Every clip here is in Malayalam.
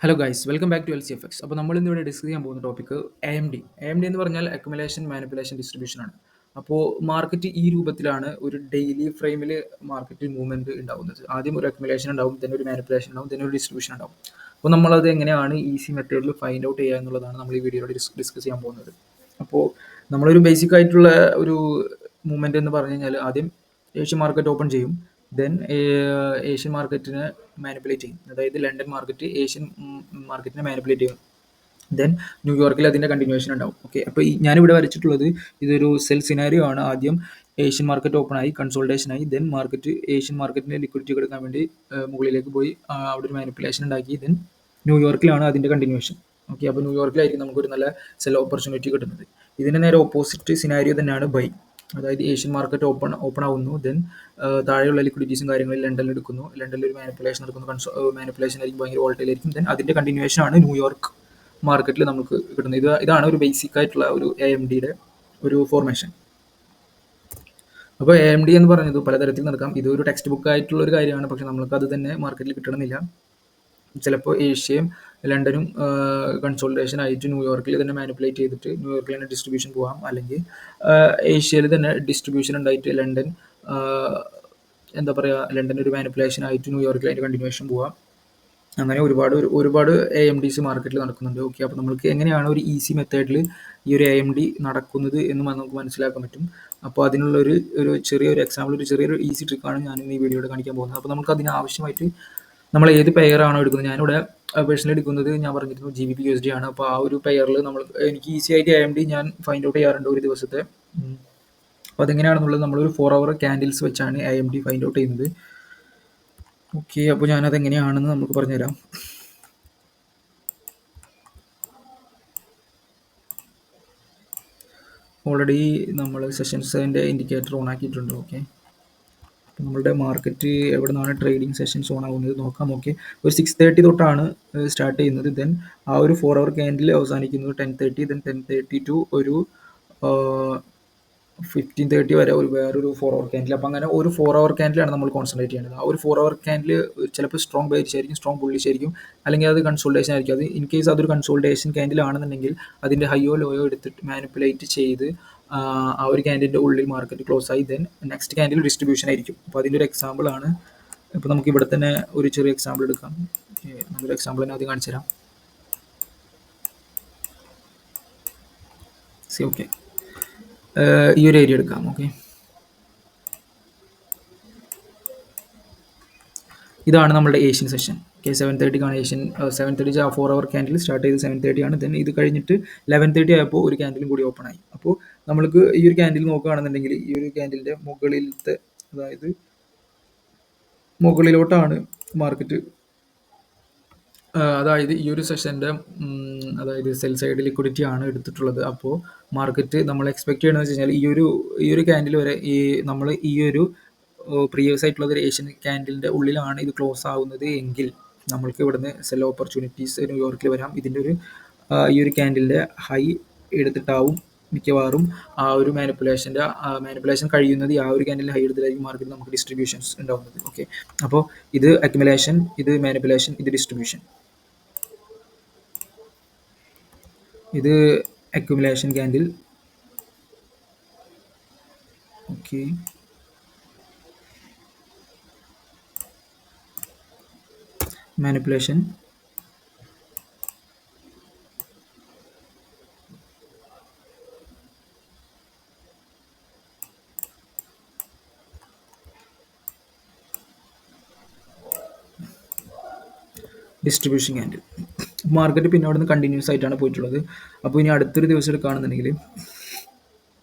Hello guys, welcome back to L C F X. അപ്പോൾ നമ്മൾ ഇന്നിവിടെ ഡിസ്കസ് ചെയ്യാൻ പോകുന്ന ടോപ്പിക്ക് എ എം ഡി എന്ന് പറഞ്ഞാൽ അക്യുമുലേഷൻ മാനിപ്പുലേഷൻ ഡിസ്ട്രിബ്യൂഷൻ ആണ്. അപ്പോൾ മാർക്കറ്റ് ഈ രൂപത്തിലാണ് ഒരു ഡെയിലി ഫ്രെയിമിൽ മാർക്കറ്റ് മൂവ്മെന്റ് ഉണ്ടാവുന്നത്. ആദ്യം ഒരു അക്യുമുലേഷൻ ഉണ്ടാവും, then ഒരു മാനിപ്പുലേഷൻ ഉണ്ടാവും, then ഒരു ഡിസ്ട്രിബ്യൂഷൻ ഉണ്ടാവും. അപ്പോൾ നമ്മളത് എങ്ങനെയാണ് ഈസി മെത്തേഡിൽ ഫൈൻഡ് ഔട്ട് ചെയ്യുക എന്നുള്ളതാണ് നമ്മൾ ഈ വീഡിയോയിൽ ഡിസ്കസ് ചെയ്യാൻ പോകുന്നത്. അപ്പോൾ നമ്മളൊരു ബേസിക് ആയിട്ടുള്ള ഒരു മൂവ്മെന്റ് എന്ന് പറഞ്ഞു കഴിഞ്ഞാൽ ആദ്യം ഏഷ്യൻ മാർക്കറ്റ് ഓപ്പൺ ചെയ്യും, ദെൻ ഏഷ്യൻ മാർക്കറ്റിനെ മാനിപ്പുലേറ്റ് ചെയ്യും. അതായത് ലണ്ടൻ മാർക്കറ്റ് ഏഷ്യൻ മാർക്കറ്റിനെ മാനിപ്പുലേറ്റ് ചെയ്യും. ദെൻ ന്യൂയോർക്കിൽ അതിൻ്റെ കണ്ടിന്യൂവേഷൻ ഉണ്ടാവും. ഓക്കെ, അപ്പോൾ ഞാനിവിടെ വരച്ചിട്ടുള്ളത് ഇതൊരു സെൽ സിനാരിയോ ആണ്. ആദ്യം ഏഷ്യൻ മാർക്കറ്റ് ഓപ്പൺ ആയി, കൺസോൾട്ടേഷൻ ആയി, ദെൻ മാർക്കറ്റ് ഏഷ്യൻ മാർക്കറ്റിൻ്റെ ലിക്വിഡിറ്റി എടുക്കാൻ വേണ്ടി മുകളിലേക്ക് പോയി അവിടെ ഒരു മാനിപ്പുലേഷൻ ഉണ്ടാക്കി. ദെൻ ന്യൂയോർക്കിലാണ് അതിൻ്റെ കണ്ടിന്യൂവേഷൻ. ഓക്കെ, അപ്പോൾ ന്യൂയോർക്കിലായിരിക്കും നമുക്കൊരു നല്ല സെൽ ഓപ്പർച്യൂണിറ്റി കിട്ടുന്നത്. ഇതിന് നേരെ ഓപ്പോസിറ്റ് സിനാരിയോ തന്നെയാണ് ബൈ. അതായത് ഏഷ്യൻ മാർക്കറ്റ് ഓപ്പൺ ആവുന്നു, ദെൻ താഴെയുള്ള ലിക്വിഡിറ്റീസും കാര്യങ്ങളും ലണ്ടനിൽ എടുക്കുന്നു, ലണ്ടനിൽ ഒരു മാനിപ്പുലേഷൻ എടുക്കുന്നു, മാനിപ്പുലേഷൻ ആയിരിക്കും ഭയങ്കര വോൾട്ടൈലായിരിക്കും. ദെൻ അതിൻ്റെ കണ്ടിന്യൂവേഷൻ ആണ് ന്യൂയോർക്ക് മാർക്കറ്റിൽ നമുക്ക് കിട്ടുന്നത്. ഇതാണ് ഒരു ബേസിക് ആയിട്ടുള്ള ഒരു എ എം ഡിയുടെ ഒരു ഫോർമേഷൻ. അപ്പോൾ എ എം ഡി എന്ന് പറയുന്നത് പലതരത്തിൽ നടക്കാം. ഇതൊരു ടെക്സ്റ്റ് ബുക്ക് ആയിട്ടുള്ള ഒരു കാര്യമാണ്, പക്ഷെ നമുക്ക് അത് തന്നെ മാർക്കറ്റിൽ കിട്ടണമെന്നില്ല. ചിലപ്പോൾ ഏഷ്യയും ലണ്ടനും കൺസോൾട്ടേഷൻ ആയിട്ട് ന്യൂയോർക്കിൽ തന്നെ മാനിപ്പുലേറ്റ് ചെയ്തിട്ട് ന്യൂയോർക്കിൽ തന്നെ ഡിസ്ട്രിബ്യൂഷൻ പോകാം, അല്ലെങ്കിൽ ഏഷ്യയിൽ തന്നെ ഡിസ്ട്രിബ്യൂഷൻ ഉണ്ടായിട്ട് ലണ്ടൻ എന്താ പറയുക, ലണ്ടൻ ഒരു മാനിപ്പുലേഷൻ ആയിട്ട് ന്യൂയോർക്കിൽ അതിൻ്റെ കണ്ടിന്യൂവേഷൻ പോകാം. അങ്ങനെ ഒരുപാട് എ എം ഡിസ് മാർക്കറ്റിൽ നടക്കുന്നുണ്ട്. ഓക്കെ, അപ്പോൾ നമുക്ക് എങ്ങനെയാണ് ഒരു ഈസി മെത്തേഡിൽ ഈ ഒരു എ എം ഡി നടക്കുന്നത് എന്ന് നമുക്ക് മനസ്സിലാക്കാൻ പറ്റും. അപ്പോൾ അതിനുള്ള ഒരു ചെറിയൊരു എക്സാമ്പിൾ, ഒരു ചെറിയൊരു ഈസി ട്രിക്കാണ് ഞാൻ ഈ വീഡിയോയിൽ കാണിക്കാൻ പോകുന്നത്. അപ്പോൾ നമുക്ക് അതിന് ആവശ്യമായിട്ട് നമ്മൾ ഏത് പെയറാണോ എടുക്കുന്നത്, ഞാനിവിടെ പേഴ്സണലി എടുക്കുന്നത് ഞാൻ പറഞ്ഞിരുന്നു GBP/USD ആണ്. അപ്പോൾ ആ ഒരു പെയറിൽ എനിക്ക് ഈസി ആയിട്ട് എ എം ഡി ഞാൻ ഫൈൻഡ് ഔട്ട് ചെയ്യാറുണ്ട് ഒരു ദിവസത്തെ. അപ്പോൾ അതെങ്ങനെയാണെന്നുള്ളത് നമ്മളൊരു 4 hour ക്യാൻഡിൽസ് വെച്ചാണ് A M D find out ചെയ്യുന്നത്. ഓക്കെ, അപ്പോൾ ഞാനത് എങ്ങനെയാണെന്ന് നമുക്ക് പറഞ്ഞുതരാം. ഓൾറെഡി നമ്മൾ സെഷൻസിൻ്റെ ഇൻഡിക്കേറ്റർ ഓൺ ആക്കിയിട്ടുണ്ട്. ഓക്കെ, അപ്പോൾ നമ്മളുടെ മാർക്കറ്റ് എവിടെ നിന്നാണ് ട്രേഡിംഗ് സെഷൻസ് ഓൺ ആകുന്നത് നോക്കാം. ഓക്കെ, ഒരു 6:30 തൊട്ടാണ് സ്റ്റാർട്ട് ചെയ്യുന്നത്. ദെൻ ആ ഒരു 4 hour ക്യാൻഡിൽ അവസാനിക്കുന്നത് 10:30. ദെൻ 10:30 ടു ഒരു 15:30 വരെ വേറൊരു 4 hour ക്യാൻഡിൽ. അപ്പോൾ അങ്ങനെ ഒരു 4 hour ക്യാൻഡിലാണ് നമ്മൾ കോൺസെൻട്രേറ്റ് ചെയ്യേണ്ടത്. ആ ഒരു 4 hour ക്യാൻഡിൽ ചിലപ്പോൾ സ്ട്രോങ് ബെയറിഷ് ആയിരിക്കും, സ്ട്രോങ് ബുള്ളിഷ് ആയിരിക്കും, അല്ലെങ്കിൽ അത് കൺസോൾട്ടേഷൻ ആയിരിക്കും. അത് ഇൻ കേസ് അതൊരു കൺസോൾട്ടേഷൻ ക്യാൻഡിൽ ആണെന്നുണ്ടെങ്കിൽ അതിൻ്റെ ഹൈയോ ലോയോ എടുത്തിട്ട് മാനിപ്പുലേറ്റ് ചെയ്ത് ആ ഒരു ക്യാൻഡിൻ്റെ ഉള്ളിൽ മാർക്കറ്റ് ക്ലോസ് ആയി. ദെൻ നെക്സ്റ്റ് ക്യാൻഡിൽ ഡിസ്ട്രിബ്യൂഷൻ ആയിരിക്കും. അപ്പോൾ അതിൻ്റെ ഒരു എക്സാമ്പിൾ ആണ്. ഇപ്പോൾ നമുക്ക് ഇവിടെ തന്നെ ഒരു ചെറിയ എക്സാമ്പിൾ എടുക്കാം. നല്ലൊരു എക്സാമ്പിൾ തന്നെ ആദ്യം കാണിച്ചു തരാം. ഓക്കെ, ഈ ഒരു ഏരിയ എടുക്കാം. ഓക്കെ, ഇതാണ് നമ്മുടെ ഏഷ്യൻ സെഷൻ. ഓക്കെ, 7:30 ഏഷ്യൻ 7:30 ആ 4 hour ക്യാൻഡിൽ സ്റ്റാർട്ട് ചെയ്ത് 7:30 ആണ്. ദെൻ ഇത് കഴിഞ്ഞിട്ട് 11:30 ആയപ്പോൾ ഒരു ക്യാൻഡിലും കൂടി ഓപ്പൺ ആയി. അപ്പോൾ നമ്മൾക്ക് ഈ ഒരു ക്യാൻഡിൽ നോക്കുകയാണെന്നുണ്ടെങ്കിൽ ഈ ഒരു ക്യാൻഡിലിൻ്റെ മുകളിലത്തെ, അതായത് മുകളിലോട്ടാണ് മാർക്കറ്റ്, അതായത് ഈ ഒരു സെഷൻ്റെ അതായത് സെൽ സൈഡ് ലിക്വിഡിറ്റി ആണ് എടുത്തിട്ടുള്ളത്. അപ്പോൾ മാർക്കറ്റ് നമ്മൾ എക്സ്പെക്ട് ചെയ്യണമെന്ന് വെച്ച് കഴിഞ്ഞാൽ ഈ ഒരു ക്യാൻഡിൽ വരെ നമ്മൾ ഈ ഒരു പ്രീവിയസ് ആയിട്ടുള്ള ഒരു ഏഷ്യൻ ക്യാൻഡിലിൻ്റെ ഉള്ളിലാണ് ഇത് ക്ലോസ് ആവുന്നത് എങ്കിൽ നമ്മൾക്ക് ഇവിടുന്ന് സെൽ ഓപ്പർച്യൂണിറ്റീസ് ന്യൂയോർക്കിൽ വരാം. ഇതിൻ്റെ ഈ ഒരു ക്യാൻഡിലിൻ്റെ ഹൈ എടുത്തിട്ടാവും മിക്കവാറും ആ ഒരു മാനിപ്പുലേഷൻ കഴിയുന്നത് ആ ഒരു ക്യാൻഡിൽ ഹൈ എടുത്തിട്ടായിരിക്കും മാർക്കറ്റിൽ നമുക്ക് ഡിസ്ട്രിബ്യൂഷൻസ് ഉണ്ടാവുന്നത്. ഓക്കെ, അപ്പോൾ ഇത് അക്യുമുലേഷൻ, ഇത് മാനിപ്പുലേഷൻ, ഇത് ഡിസ്ട്രിബ്യൂഷൻ. ഇത് accumulation candle. Okay, manipulation, distribution candle. Market പിന്നെ അവിടെ നിന്ന് കണ്ടിന്യൂസ് ആയിട്ടാണ് പോയിട്ടുള്ളത്. അപ്പോൾ ഇനി അടുത്തൊരു ദിവസം എടുക്കുകയാണെന്നുണ്ടെങ്കിൽ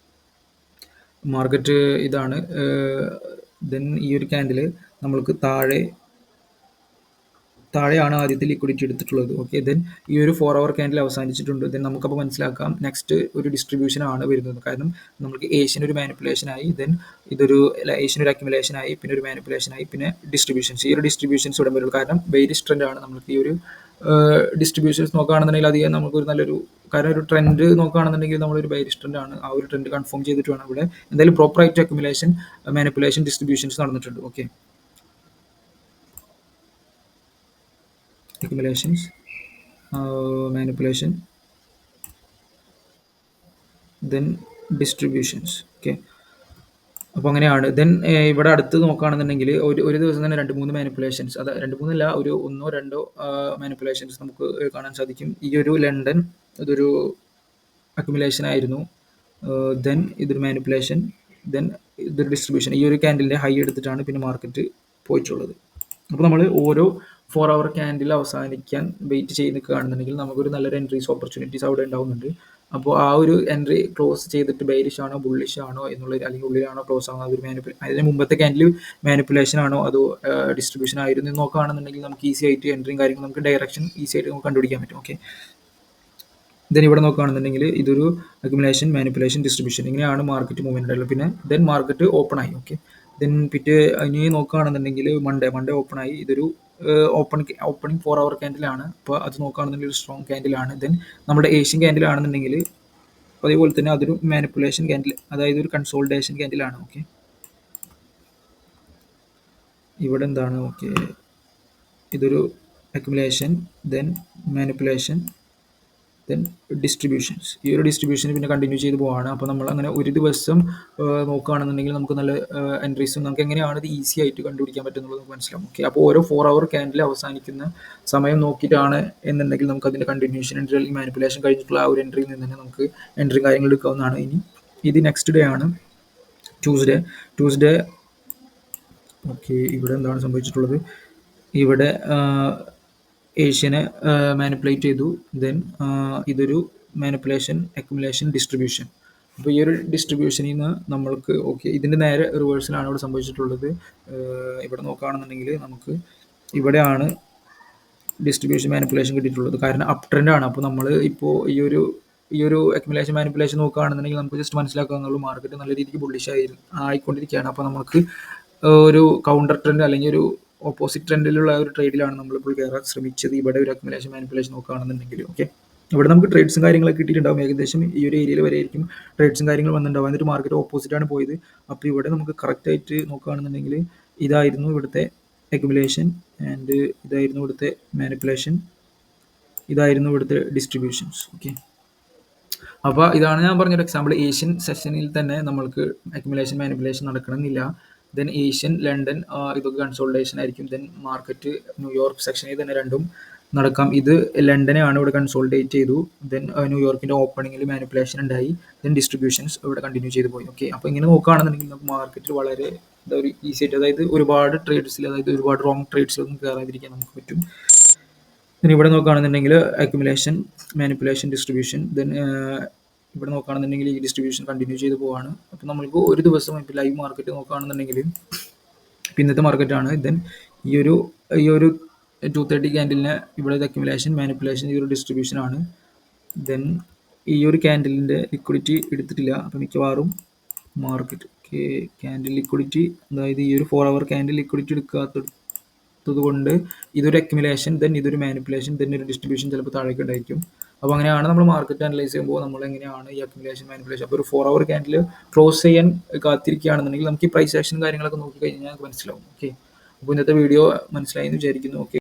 മാർക്കറ്റ് ഇതാണ്. ദെൻ ഈ ഒരു ക്യാൻഡിൽ നമ്മൾക്ക് താഴെയാണ് ആദ്യത്തെ ലിക്വിഡിറ്റി എടുത്തിട്ടുള്ളത്. ഓക്കെ, ദെൻ ഈ ഒരു 4 hour ക്യാൻഡിൽ അവസാനിച്ചിട്ടുണ്ട്. ദെൻ നമുക്കപ്പോൾ മനസ്സിലാക്കാം നെക്സ്റ്റ് ഒരു ഡിസ്ട്രിബ്യൂഷൻ ആണ് വരുന്നത്. കാരണം നമുക്ക് ഏഷ്യൻ ഒരു മാനിപ്പുലേഷൻ ആയി, ദെൻ ഏഷ്യൻ ഒരു അക്യുമുലേഷൻ ആയി, പിന്നെ ഒരു മാനിപ്പുലേഷൻ ആയി, പിന്നെ ഡിസ്ട്രിബ്യൂഷൻസ്. ഈ ഒരു ഡിസ്ട്രിബ്യൂഷൻസ് ഇവിടെ വരുള്ളൂ. കാരണം ബെയറിഷ് ട്രെൻഡ് ആണ്. നമുക്ക് ഈ ഒരു ഡിസ്ട്രിബ്യൂഷൻസ് നോക്കുകയാണെന്നുണ്ടെങ്കിൽ അധികം നമുക്കൊരു നല്ലൊരു, കാരണം ഒരു ട്രെൻഡ് നോക്കുകയാണെന്നുണ്ടെങ്കിൽ നമ്മളൊരു ബെയറിഷ് ട്രെൻഡ് ആണ്. ആ ഒരു ട്രെൻഡ് കൺഫേം ചെയ്തിട്ട് വേണം ഇവിടെ എന്തായാലും പ്രോപ്പറായിട്ട് അക്യുമുലേഷൻ, മാനിപ്പുലേഷൻ, ഡിസ്ട്രിബ്യൂഷൻസ് നടന്നിട്ടുണ്ട്. Okay, accumulations, manipulation, then distributions. Okay, അപ്പോൾ അങ്ങനെയാണ്. ദെൻ ഇവിടെ അടുത്ത് നോക്കുകയാണെന്നുണ്ടെങ്കിൽ ഒരു ദിവസം തന്നെ 2-3 മാനിപ്പുലേഷൻസ്, അത് 2-3 ഒരു 1-2 മാനിപ്പുലേഷൻസ് നമുക്ക് കാണാൻ സാധിക്കും. ഈ ഒരു ലണ്ടൻ ഇതൊരു അക്യുമുലേഷൻ ആയിരുന്നു, ദെൻ ഇതൊരു മാനിപ്പുലേഷൻ, ദെൻ ഇതൊരു ഡിസ്ട്രിബ്യൂഷൻ. ഈ ഒരു ക്യാൻഡിലിൻ്റെ ഹൈ എടുത്തിട്ടാണ് പിന്നെ മാർക്കറ്റ് പോയിട്ടുള്ളത്. അപ്പോൾ നമ്മൾ ഓരോ 4 hour ക്യാൻഡിൽ അവസാനിക്കാൻ വെയിറ്റ് ചെയ്ത് നിൽക്കുകയാണെന്നുണ്ടെങ്കിൽ നമുക്കൊരു നല്ലൊരു എൻട്രീസ് ഓപ്പർച്യൂണിറ്റീസ് അവിടെ ഉണ്ടാവുന്നുണ്ട്. അപ്പോൾ ആ ഒരു എൻട്രി ക്ലോസ് ചെയ്തിട്ട് ബെയറിഷ് ആണോ ബുള്ളിഷ് ആണോ എന്നുള്ളത്, അല്ലെങ്കിൽ ഉള്ളിലാണോ ക്ലോസ് ആണോ, അതൊരു അതിന് മുമ്പത്തെ ക്യാൻഡിൽ മാനിപ്പുലേഷൻ ആണോ അതോ ഡിസ്ട്രിബ്യൂഷൻ ആയിരുന്നു എന്ന് നോക്കുകയാണെന്നുണ്ടെങ്കിൽ നമുക്ക് ഈസി ആയിട്ട് എൻട്രിയും കാര്യങ്ങളും നമുക്ക് ഡയറക്ഷൻ ഈസി ആയിട്ട് നമുക്ക് കണ്ടുപിടിക്കാൻ പറ്റും. ഓക്കെ, ദെൻ ഇവിടെ നോക്കുകയാണെന്നുണ്ടെങ്കിൽ ഇതൊരു അക്യുമുലേഷൻ, മാനിപ്പുലേഷൻ, ഡിസ്ട്രിബ്യൂഷൻ, ഇങ്ങനെയാണ് മാർക്കറ്റ് മൂവ്മെന്റ് ഉള്ളത്. പിന്നെ ദെൻ മാർക്കറ്റ് ഓപ്പൺ ആയി. ഓക്കെ, ദെൻ ഇനി നോക്കുകയാണെന്നുണ്ടെങ്കിൽ മൺഡേ ഓപ്പൺ ആയി. ഇതൊരു ഓപ്പണിംഗ് 4 hour ക്യാൻഡിലാണ്. അപ്പോൾ അത് നോക്കുകയാണെന്നുണ്ടെങ്കിൽ ഒരു സ്ട്രോങ് ക്യാൻഡിലാണ്. ദെൻ നമ്മുടെ ഏഷ്യൻ ക്യാൻഡിൽ ആണെന്നുണ്ടെങ്കിൽ അതേപോലെ തന്നെ അതൊരു മാനിപ്പുലേഷൻ ക്യാൻഡിൽ, അതായത് ഒരു കൺസോൾട്ടേഷൻ ക്യാൻഡിലാണ്. ഓക്കെ, ഇവിടെ എന്താണ്, ഓക്കെ, ഇതൊരു accumulation, then manipulation, then distributions. ഈ ഒരു ഡിസ്ട്രിബ്യൂഷൻ പിന്നെ കണ്ടിന്യൂ ചെയ്ത് പോവാണ്. അപ്പോൾ നമ്മൾ അങ്ങനെ ഒരു ദിവസം നോക്കുകയാണെന്നുണ്ടെങ്കിൽ നമുക്ക് നല്ല എൻട്രീസും നമുക്ക് എങ്ങനെയാണ് ഇത് ഈസി ആയിട്ട് കണ്ടുപിടിക്കാൻ പറ്റുന്നത് നമുക്ക് മനസ്സിലാവും. ഓക്കെ, അപ്പോൾ ഓരോ 4 hour ക്യാൻഡിൽ അവസാനിക്കുന്ന സമയം നോക്കിയിട്ടാണ് എന്നുണ്ടെങ്കിൽ നമുക്ക് അതിൻ്റെ കണ്ടിന്യൂഷൻ എൻട്രി അല്ലെങ്കിൽ മാനിപ്പുലേഷൻ കഴിഞ്ഞിട്ടുള്ള ആ ഒരു എൻട്രിയിൽ നിന്ന് തന്നെ നമുക്ക് എൻട്രി കാര്യങ്ങൾ എടുക്കാവുന്നതാണ്. ഇനി ഇത് നെക്സ്റ്റ് ഡേ ആണ്, ട്യൂസ്ഡേ. ഓക്കെ, ഇവിടെ എന്താണ് സംഭവിച്ചിട്ടുള്ളത്, ഇവിടെ ഏഷ്യനെ മാനിപ്പുലേറ്റ് ചെയ്തു. ദെൻ ഇതൊരു മാനിപ്പുലേഷൻ, അക്യുമുലേഷൻ, ഡിസ്ട്രിബ്യൂഷൻ. അപ്പോൾ ഈ ഒരു ഡിസ്ട്രിബ്യൂഷനിൽ നിന്ന് നമ്മൾക്ക്, ഓക്കെ, ഇതിൻ്റെ നേരെ റിവേഴ്സിലാണ് ഇവിടെ സംഭവിച്ചിട്ടുള്ളത്. ഇവിടെ നോക്കുകയാണെന്നുണ്ടെങ്കിൽ നമുക്ക് ഇവിടെയാണ് ഡിസ്ട്രിബ്യൂഷൻ, മാനിപ്പുലേഷൻ കിട്ടിയിട്ടുള്ളത്. കാരണം അപ് ട്രെൻഡ് ആണ്. അപ്പോൾ നമ്മൾ ഇപ്പോൾ ഈ ഒരു അക്യുമുലേഷൻ, മാനിപ്പുലേഷൻ നോക്കുകയാണെന്നുണ്ടെങ്കിൽ നമുക്ക് ജസ്റ്റ് മനസ്സിലാക്കാവുന്നുള്ളൂ മാർക്കറ്റ് നല്ല രീതിക്ക് ബുള്ളിഷ് ആയിക്കൊണ്ടിരിക്കുകയാണ്. അപ്പോൾ നമുക്ക് ഒരു കൗണ്ടർ ട്രെൻഡ് അല്ലെങ്കിൽ ഒരു ഓപ്പോസിറ്റ് ട്രെൻഡിലുള്ള ഒരു ട്രേഡിലാണ് നമ്മളിപ്പോൾ കയറാൻ ശ്രമിച്ചത്. ഇവിടെ ഒരു അക്യുമുലേഷൻ, മാനിപ്പുലേഷൻ നോക്കുകയാണെന്നുണ്ടെങ്കിൽ. ഓക്കെ, ഇവിടെ നമുക്ക് ട്രേഡ്സും കാര്യങ്ങളൊക്കെ കിട്ടിയിട്ടുണ്ടാവും. ഏകദേശം ഈ ഒരു ഏരിയയിൽ വരെ ആയിരിക്കും ട്രേഡ്സും കാര്യങ്ങളും വന്നിട്ടുണ്ടാവും. എന്നിട്ട് മാർക്കറ്റ് ഓപ്പോസിറ്റാണ് പോയത്. അപ്പോൾ ഇവിടെ നമുക്ക് കറക്റ്റായിട്ട് നോക്കുകയാണെന്നുണ്ടെങ്കിൽ ഇതായിരുന്നു ഇവിടുത്തെ അക്യുമുലേഷൻ, ആൻഡ് ഇതായിരുന്നു ഇവിടുത്തെ മാനിപ്പുലേഷൻ, ഇതായിരുന്നു ഇവിടുത്തെ ഡിസ്ട്രിബ്യൂഷൻസ്. ഓക്കെ, അപ്പോൾ ഇതാണ് ഞാൻ പറഞ്ഞൊരു എക്സാമ്പിൾ. ഏഷ്യൻ സെഷനിൽ തന്നെ നമ്മൾക്ക് അക്യുമുലേഷൻ, മാനിപ്പുലേഷൻ നടക്കണമെന്നില്ല. ദെൻ ഏഷ്യൻ, ലണ്ടൻ ഇതൊക്കെ കൺസോൾട്ടേഷൻ ആയിരിക്കും. ദെൻ മാർക്കറ്റ് ന്യൂയോർക്ക് സെക്ഷനിൽ തന്നെ രണ്ടും നടക്കാം. ഇത് ലണ്ടനെയാണ് ഇവിടെ കൺസോൾട്ടേറ്റ് ചെയ്തു. ദെൻ ന്യൂയോർക്കിൻ്റെ ഓപ്പണിങ്ങിൽ മാനിപ്പുലേഷൻ ഉണ്ടായി. ദെൻ ഡിസ്ട്രിബ്യൂഷൻസ് ഇവിടെ കണ്ടിന്യൂ ചെയ്ത് പോയി. ഓക്കെ, അപ്പോൾ ഇങ്ങനെ നോക്കുകയാണെന്നുണ്ടെങ്കിൽ നമുക്ക് മാർക്കറ്റിൽ വളരെ ഒരു ഈസി ആയിട്ട്, അതായത് ഒരുപാട് ട്രേഡ്സിൽ, അതായത് ഒരുപാട് റോങ് ട്രേഡ്സിലൊന്നും കയറാതിരിക്കാൻ നമുക്ക് പറ്റും. ദെൻ ഇവിടെ നോക്കുകയാണെന്നുണ്ടെങ്കിൽ അക്യുമുലേഷൻ, മാനിപ്പുലേഷൻ, ഡിസ്ട്രിബ്യൂഷൻ. ദെൻ ഇവിടെ നോക്കുകയാണെന്നുണ്ടെങ്കിൽ ഈ ഡിസ്ട്രിബ്യൂഷൻ കണ്ടിന്യൂ ചെയ്ത് പോവാണ്. അപ്പോൾ നമ്മൾക്ക് ഒരു ദിവസം ഇപ്പോൾ ലൈവ് മാർക്കറ്റ് നോക്കുകയാണെന്നുണ്ടെങ്കിൽ ഇന്നത്തെ മാർക്കറ്റാണ്. ദെൻ ഈ ഒരു 230 ക്യാൻഡിലിന് ഇവിടെ അക്യുമുലേഷൻ, മാനിപ്പുലേഷൻ, ഈ ഒരു ഡിസ്ട്രിബ്യൂഷൻ ആണ്. ദെൻ ഈ ഒരു ക്യാൻഡിലിൻ്റെ ലിക്വിഡിറ്റി എടുത്തിട്ടില്ല. അപ്പോൾ മിക്കവാറും മാർക്കറ്റ് ക്യാൻഡിൽ ലിക്വിഡിറ്റി, അതായത് ഈ ഒരു 4 hour ക്യാൻഡിൽ ലിക്വിഡിറ്റി എടുക്കാത്തത് കൊണ്ട് ഇതൊരു അക്യുമുലേഷൻ, ദെൻ ഇതൊരു മാനിപ്പുലേഷൻ, ദെൻ ഒരു ഡിസ്ട്രിബ്യൂഷൻ ചിലപ്പോൾ താഴേക്ക് ഉണ്ടായിരിക്കും. അപ്പോൾ അങ്ങനെയാണ് നമ്മൾ മാർക്കറ്റ് അനലൈസ് ചെയ്യുമ്പോൾ നമ്മൾ എങ്ങനെയാണ് ഈ അക്യുമുലേഷൻ, മാനിപ്പുലേഷൻ. അപ്പോൾ ഒരു 4 hour ക്യാൻഡിൽ ക്ലോസ് ചെയ്യാൻ കാത്തിരിക്കുകയാണെന്നുണ്ടെങ്കിൽ നമുക്ക് ഈ പ്രൈസ് ആക്ഷൻ കാര്യങ്ങളൊക്കെ നോക്കി കഴിഞ്ഞാൽ മനസ്സിലാവും. ഓക്കെ, അപ്പോൾ ഇന്നത്തെ വീഡിയോ മനസ്സിലായി എന്ന് വിചാരിക്കുന്നു. ഓക്കെ.